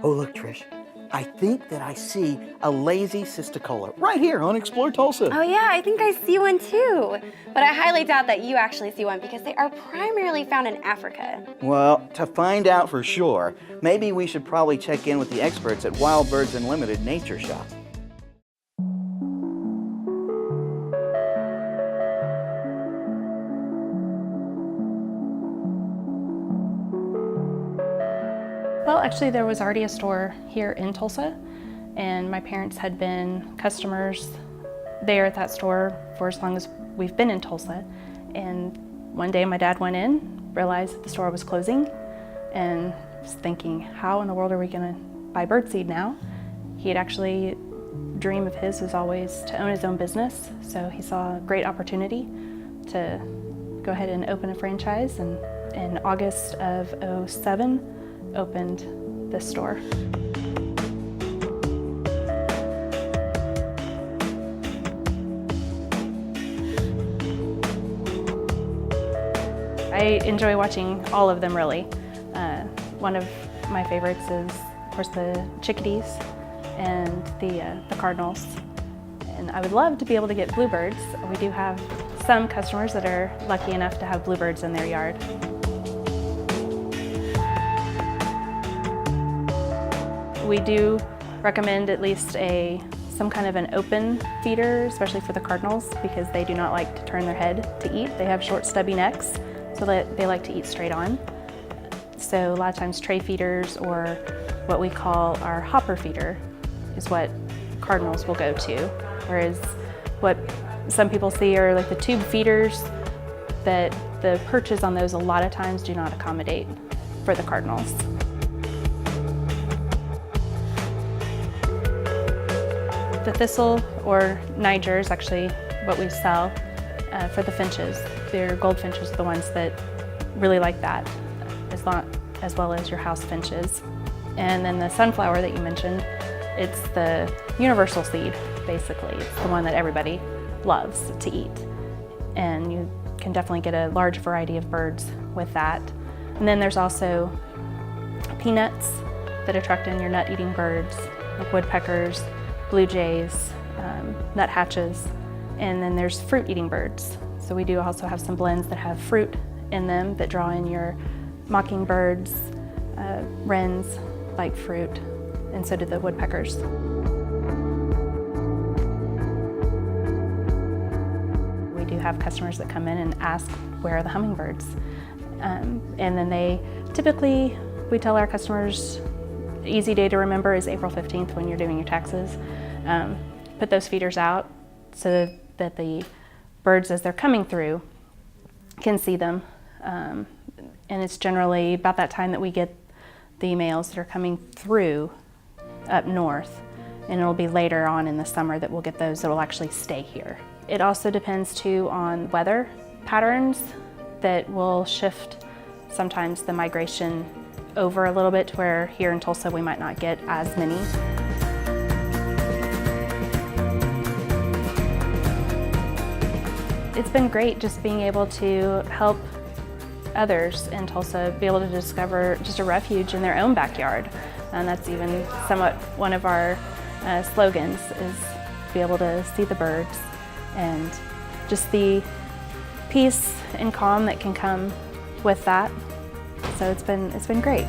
Oh, look, Trish. I think that I see a lazy cisticola right here on Explore Tulsa. Oh yeah, I think I see one too. But I highly doubt that you actually see one because they are primarily found in Africa. Well, to find out for sure, maybe we should probably check in with the experts at Wild Birds Unlimited Nature Shop. Well, actually, there was already a store here in Tulsa, and my parents had been customers there at that store for as long as we've been in Tulsa. And one day my dad went in, realized that the store was closing, and was thinking, how in the world are we gonna buy birdseed now? He had actually, dream of his was always to own his own business, so he saw a great opportunity to go ahead and open a franchise, and in August of '07, opened this store. I enjoy watching all of them, really. One of my favorites is, of course, the chickadees and the cardinals. And I would love to be able to get bluebirds. We do have some customers that are lucky enough to have bluebirds in their yard. We do recommend at least some kind of an open feeder, especially for the cardinals, because they do not like to turn their head to eat. They have short, stubby necks, so that they like to eat straight on. So a lot of times tray feeders, or what we call our hopper feeder, is what cardinals will go to. Whereas what some people see are like the tube feeders, that the perches on those a lot of times do not accommodate for the cardinals. The thistle, or Niger, is actually what we sell for the finches. Their goldfinches are the ones that really like that, as well as your house finches. And then the sunflower that you mentioned, it's the universal seed, basically. It's the one that everybody loves to eat. And you can definitely get a large variety of birds with that. And then there's also peanuts that attract in your nut-eating birds, like woodpeckers, blue jays, nuthatches, and then there's fruit-eating birds. So we do also have some blends that have fruit in them that draw in your mockingbirds, wrens like fruit, and so do the woodpeckers. We do have customers that come in and ask, where are the hummingbirds? And then we tell our customers, easy day to remember is April 15th when you're doing your taxes. Put those feeders out so that the birds, as they're coming through, can see them. And it's generally about that time that we get the males that are coming through up north. And it'll be later on in the summer that we'll get those that will actually stay here. It also depends too on weather patterns that will shift sometimes the migration over a little bit, to where here in Tulsa we might not get as many. It's been great just being able to help others in Tulsa be able to discover just a refuge in their own backyard. And that's even somewhat one of our slogans, is to be able to see the birds and just the peace and calm that can come with that. So it's been great.